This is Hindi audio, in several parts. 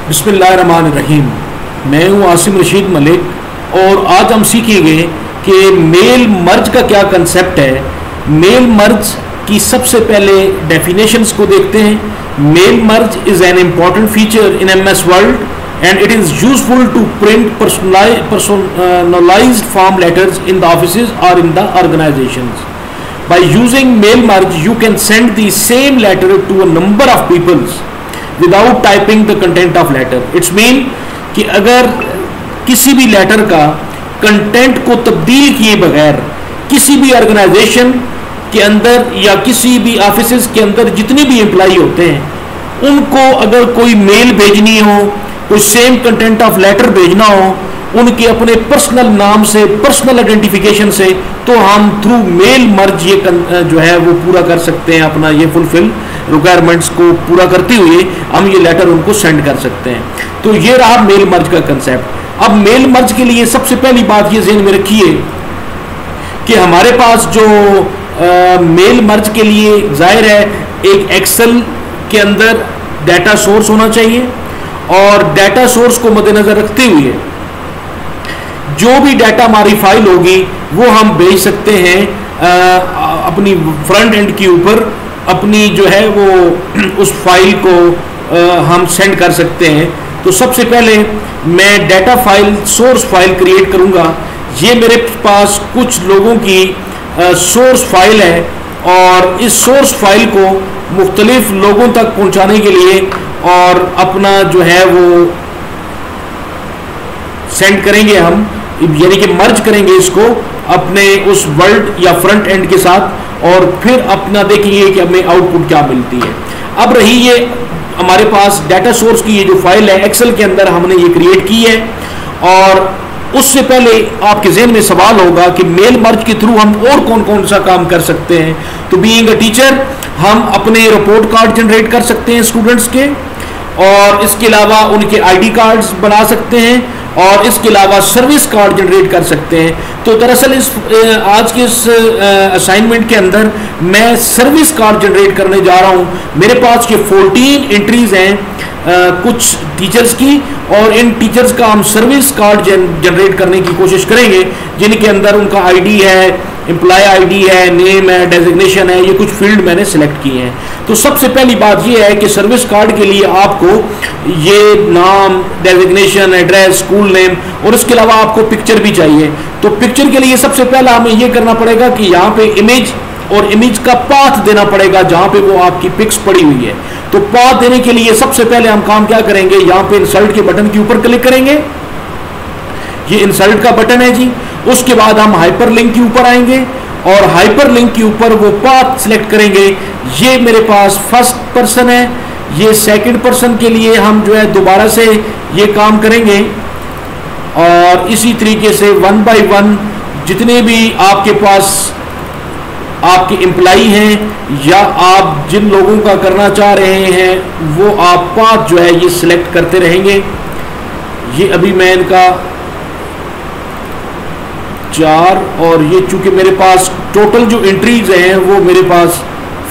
बिस्मिल्लाहिर्रहमानिर्रहीम। मैं हूँ आसिम रशीद मलिक और आज हम सीखेंगे कि मेल मर्ज का क्या कंसेप्ट है। मेल मर्ज की सबसे पहले डेफिनेशंस को देखते हैं। Mail merge is an important feature in MS Word and it is useful to print personalized form letters in the offices or in the organizations. By using mail merge, you can send the same letter to a number of people without typing the content of letter. It's mean कि अगर किसी भी लेटर का कंटेंट को तब्दील किए बगैर किसी भी ऑर्गेनाइजेशन के अंदर या किसी भी ऑफिस के अंदर जितने भी एम्प्लॉई होते हैं उनको अगर कोई मेल भेजनी हो, कोई सेम कंटेंट ऑफ लेटर भेजना हो उनके अपने पर्सनल नाम से, पर्सनल आइडेंटिफिकेशन से, तो हम थ्रू मेल मर्ज ये जो है वो पूरा कर सकते हैं। अपना ये फुलफिल रिक्वायरमेंट्स को पूरा करते हुए हम ये लेटर उनको सेंड कर सकते हैं। तो ये रहा मेल मर्ज का कंसेप्ट। अब मेल मर्ज के लिए सबसे पहली बात ये ज़हन में रखिए कि हमारे पास जो मेल मर्ज के लिए जाहिर है एक एक्सेल के अंदर डाटा सोर्स होना चाहिए और डाटा सोर्स को मद्देनजर रखते हुए जो भी डाटा हमारी फाइल होगी वो हम भेज सकते हैं अपनी फ्रंट एंड के ऊपर। अपनी जो है वो उस फाइल को हम सेंड कर सकते हैं। तो सबसे पहले मैं data file source file create करूंगा। ये मेरे पास कुछ लोगों की सोर्स फाइल है और इस सोर्स फाइल को मुख्तलिफ लोगों तक पहुंचाने के लिए और अपना जो है वो सेंड करेंगे हम, यानी कि मर्ज करेंगे इसको अपने उस वर्ल्ड या फ्रंट एंड के साथ और फिर अपना देखेंगे कि हमें आउटपुट क्या मिलती है। अब रही ये हमारे पास डाटा सोर्स की ये जो फाइल है एक्सेल के अंदर हमने ये क्रिएट की है और उससे पहले आपके ज़हन में सवाल होगा कि मेल मर्ज के थ्रू हम और कौन कौन सा काम कर सकते हैं। तो बीइंग अ टीचर हम अपने रिपोर्ट कार्ड जनरेट कर सकते हैं स्टूडेंट्स के और इसके अलावा उनके ID कार्ड्स बना सकते हैं और इसके अलावा सर्विस कार्ड जनरेट कर सकते हैं। तो दरअसल इस आज के इस असाइनमेंट के अंदर मैं सर्विस कार्ड जनरेट करने जा रहा हूं। मेरे पास ये 14 एंट्रीज हैं कुछ टीचर्स की और इन टीचर्स का हम सर्विस कार्ड जनरेट करने की कोशिश करेंगे जिनके अंदर उनका ID है, एम्प्लॉय ID है, नेम है, डेजिग्नेशन है, ये कुछ फील्ड मैंने सेलेक्ट किए हैं। तो सबसे पहली बात ये है कि सर्विस कार्ड के लिए आपको ये नाम, डेजिग्नेशन, एड्रेस, स्कूल नेम और इसके अलावा आपको पिक्चर भी चाहिए। तो पिक्चर के लिए सबसे पहला हमें ये करना पड़ेगा कि यहाँ पे इमेज और इमेज का पाथ देना पड़ेगा जहाँ पे वो आपकी पिक्स पड़ी हुई है। तो पाथ देने के लिए सबसे पहले हम काम क्या करेंगे, यहाँ पे इंसर्ट के बटन के ऊपर क्लिक करेंगे। ये इंसर्ट का बटन है जी। उसके बाद हम हाइपरलिंक के ऊपर आएंगे और हाइपरलिंक के ऊपर वो पाथ सिलेक्ट करेंगे। ये मेरे पास फर्स्ट पर्सन है, ये सेकंड पर्सन के लिए हम जो है दोबारा से ये काम करेंगे और इसी तरीके से 1 बाय 1 जितने भी आपके पास आपके एम्प्लॉई हैं या आप जिन लोगों का करना चाह रहे हैं वो आप पाथ जो है ये सिलेक्ट करते रहेंगे। ये अभी मैं इनका 4 और ये चूंकि मेरे पास टोटल जो एंट्रीज हैं वो मेरे पास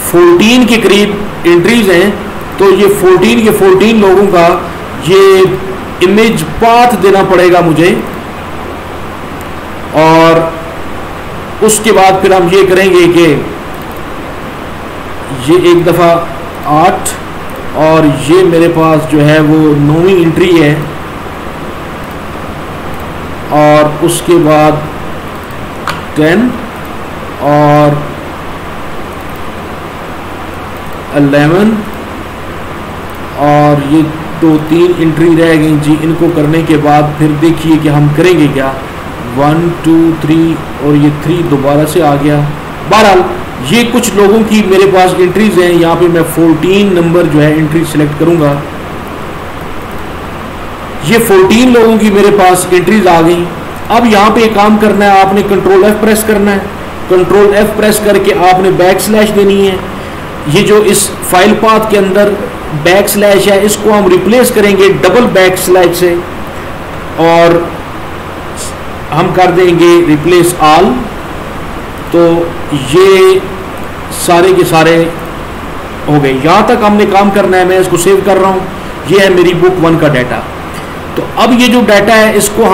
14 के करीब एंट्रीज हैं। तो ये 14 के 14 लोगों का ये इमेज पाथ देना पड़ेगा मुझे और उसके बाद फिर हम ये करेंगे कि ये एक दफ़ा 8 और ये मेरे पास जो है वो 9वीं एंट्री है और उसके बाद 10 और 11 और ये 2-3 एंट्री रह गई जी। इनको करने के बाद फिर देखिए कि हम करेंगे क्या। 1 2 3 और ये 3 दोबारा से आ गया। बहरहाल ये कुछ लोगों की मेरे पास एंट्रीज हैं। यहाँ पे मैं 14 नंबर जो है एंट्री सेलेक्ट करूँगा। ये 14 लोगों की मेरे पास एंट्रीज आ गई। अब यहाँ पे काम करना है, आपने कंट्रोल F प्रेस करना है। कंट्रोल F प्रेस करके आपने बैकस्लैश देनी है। ये जो इस फाइल पाथ के अंदर बैकस्लैश है इसको हम रिप्लेस करेंगे डबल बैकस्लैश से और हम कर देंगे रिप्लेस ऑल। तो ये सारे के सारे हो गए। यहाँ तक हमने काम करना है। मैं इसको सेव कर रहा हूँ। ये है मेरी बुक 1 का डाटा। तो अब ये जो डाटा है इसको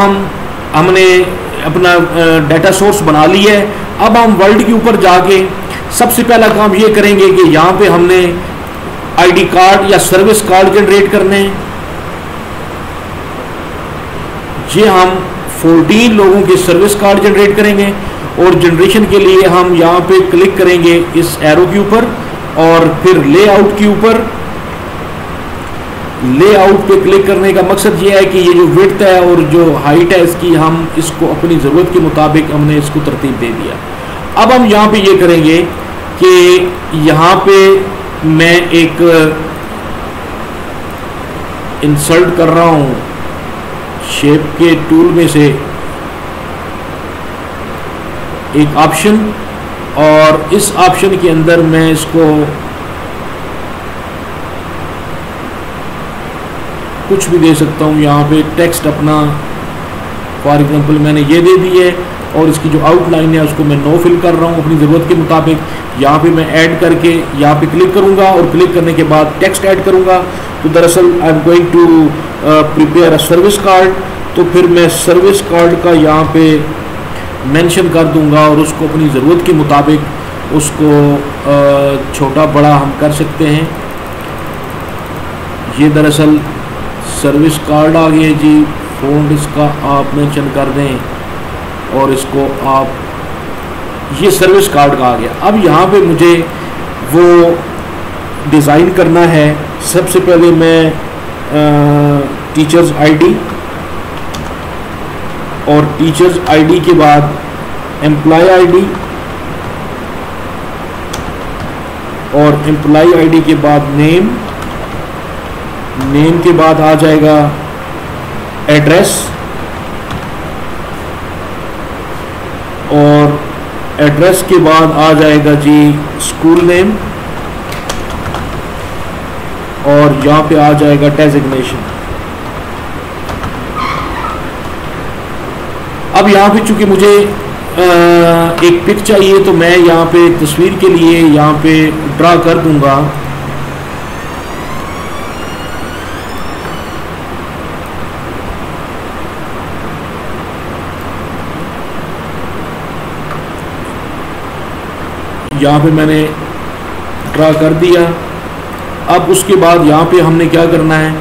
हमने अपना डाटा सोर्स बना लिया है। अब हम वर्ल्ड के ऊपर जाके सबसे पहला काम ये करेंगे कि यहाँ पे हमने आईडी कार्ड या सर्विस कार्ड जनरेट करने हैं। ये हम 14 लोगों के सर्विस कार्ड जनरेट करेंगे और जनरेशन के लिए हम यहाँ पे क्लिक करेंगे इस एरो के ऊपर और फिर लेआउट के ऊपर। लेआउट पे क्लिक करने का मकसद ये है कि ये जो विड्थ है और जो हाइट है इसकी हम इसको अपनी ज़रूरत के मुताबिक हमने इसको तरतीब दे दिया। अब हम यहाँ पे ये करेंगे कि यहाँ पे मैं एक इंसर्ट कर रहा हूँ शेप के टूल में से एक ऑप्शन, और इस ऑप्शन के अंदर मैं इसको कुछ भी दे सकता हूँ। यहाँ पे टेक्स्ट अपना फॉर एग्जांपल मैंने ये दे दी है और इसकी जो आउटलाइन है उसको मैं नो फिल कर रहा हूँ अपनी ज़रूरत के मुताबिक। यहाँ पे मैं ऐड करके यहाँ पे क्लिक करूँगा और क्लिक करने के बाद टेक्स्ट ऐड करूँगा। तो दरअसल I am going to prepare a service card, तो फिर मैं सर्विस कार्ड का यहाँ पे मेंशन कर दूँगा और उसको अपनी ज़रूरत के मुताबिक उसको छोटा बड़ा हम कर सकते हैं। ये दरअसल सर्विस कार्ड आ गया जी, फ़ॉन्ट इसका आप मेंशन कर दें और इसको आप, ये सर्विस कार्ड का आ गया। अब यहाँ पे मुझे वो डिज़ाइन करना है। सबसे पहले मैं टीचर्स आईडी और टीचर्स आईडी के बाद एम्प्लॉय आईडी और एम्प्लॉय आईडी के बाद नेम, नेम के बाद आ जाएगा एड्रेस और एड्रेस के बाद आ जाएगा जी स्कूल नेम और यहाँ पे आ जाएगा डेजिग्नेशन। अब यहाँ पे चूंकि मुझे एक पिक चाहिए तो मैं यहाँ पे तस्वीर के लिए यहाँ पे ड्रा कर दूंगा। यहाँ पे मैंने ड्रा कर दिया। अब उसके बाद यहाँ पे हमने क्या करना है,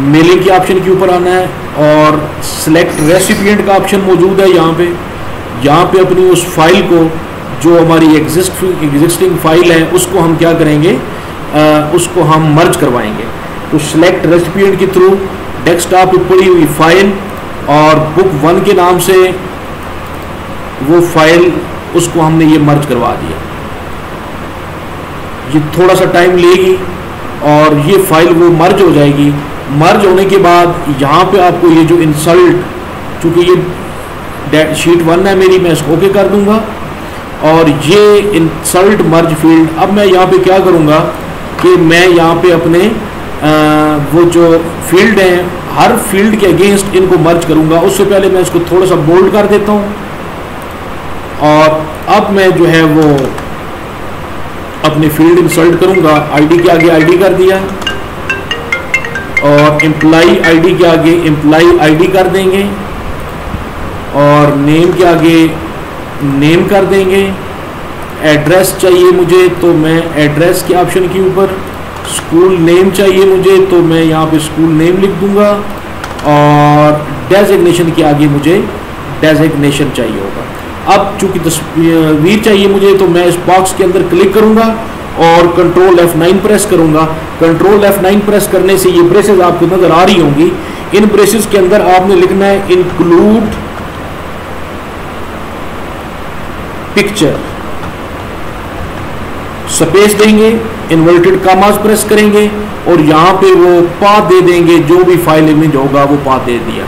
मेलिंग के ऑप्शन के ऊपर आना है और सिलेक्ट रेसिपिएंट का ऑप्शन मौजूद है यहाँ पे अपनी उस फाइल को जो हमारी एग्जिस्टिंग फाइल है उसको हम क्या करेंगे, उसको हम मर्ज करवाएंगे। तो सिलेक्ट रेसिपिएंट के थ्रू डेस्कटॉप पे पड़ी हुई फाइल और बुक 1 के नाम से वो फाइल उसको हमने ये मर्ज करवा दिया। ये थोड़ा सा टाइम लेगी और ये फाइल वो मर्ज हो जाएगी। मर्ज होने के बाद यहाँ पे आपको ये जो इंसल्ट, चूँकि ये शीट 1 है मेरी, मैं इसको ओके कर दूंगा और ये इंसल्ट मर्ज फील्ड। अब मैं यहाँ पे क्या करूँगा कि मैं यहाँ पे अपने वो जो फील्ड हैं हर फील्ड के अगेंस्ट इनको मर्ज करूँगा। उससे पहले मैं इसको थोड़ा सा बोल्ड कर देता हूँ और अब मैं जो है वो अपने फील्ड इंसल्ट करूँगा। आईडी के आगे आईडी कर दिया और एम्प्लॉय आईडी के आगे एम्प्लॉय आईडी कर देंगे और नेम के आगे नेम कर देंगे। एड्रेस चाहिए मुझे तो मैं एड्रेस के ऑप्शन के ऊपर, स्कूल नेम चाहिए मुझे तो मैं यहाँ पे स्कूल नेम लिख दूंगा और डेजिग्नेशन के आगे मुझे डेजिग्नेशन चाहिए होगा। अब चूंकि तस्वीर चाहिए मुझे तो मैं इस बॉक्स के अंदर क्लिक करूंगा और कंट्रोल F9 प्रेस करूंगा। कंट्रोल F9 प्रेस करने से ये ब्रेसेस आपको नजर आ रही होंगी। इन ब्रेसेस के अंदर आपने लिखना है इंक्लूड पिक्चर, स्पेस देंगे, इन्वर्टेड कॉमास प्रेस करेंगे और यहाँ पे वो पाथ दे देंगे, जो भी फाइल इमेज होगा वो पाथ दे दिया।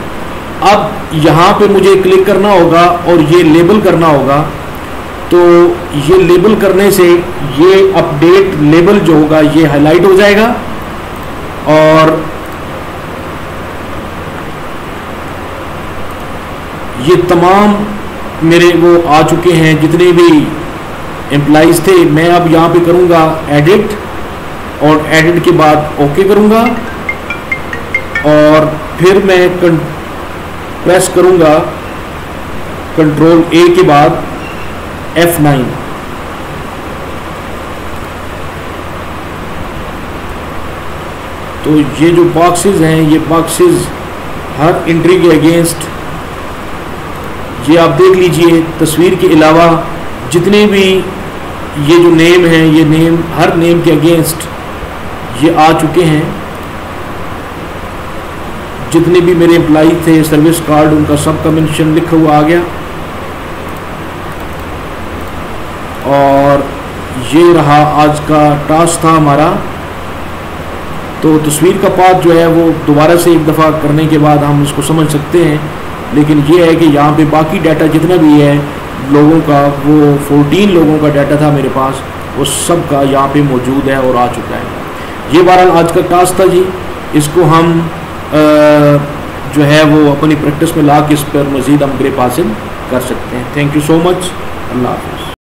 अब यहाँ पे मुझे क्लिक करना होगा और ये लेबल करना होगा। तो ये लेबल करने से ये अपडेट लेबल जो होगा ये हाईलाइट हो जाएगा और ये तमाम मेरे वो आ चुके हैं जितने भी एम्प्लॉइज थे। मैं अब यहाँ पे करूँगा एडिट और एडिट के बाद ओके करूँगा और फिर मैं प्रेस करूंगा कंट्रोल ए के बाद F9। तो ये जो बॉक्सेस हैं, ये बॉक्सेस हर एंट्री के अगेंस्ट, ये आप देख लीजिए, तस्वीर के अलावा जितने भी ये जो नेम हैं, ये नेम हर नेम के अगेंस्ट ये आ चुके हैं। जितने भी मेरे एम्प्लॉई थे, सर्विस कार्ड उनका सबका मेंशन लिखा हुआ आ गया। और ये रहा आज का टास्क था हमारा। तो तस्वीर का पाथ जो है वो दोबारा से एक दफ़ा करने के बाद हम इसको समझ सकते हैं, लेकिन ये है कि यहाँ पे बाकी डाटा जितना भी है लोगों का, वो 14 लोगों का डाटा था मेरे पास, वो सब का यहाँ पे मौजूद है और आ चुका है। ये बहरहाल आज का टास्क था जी। इसको हम जो है वो अपनी प्रैक्टिस में ला के इस पर मज़ीद हम ग्रिप हासिल कर सकते हैं। Thank you so much. अल्लाह हाफ़िज़।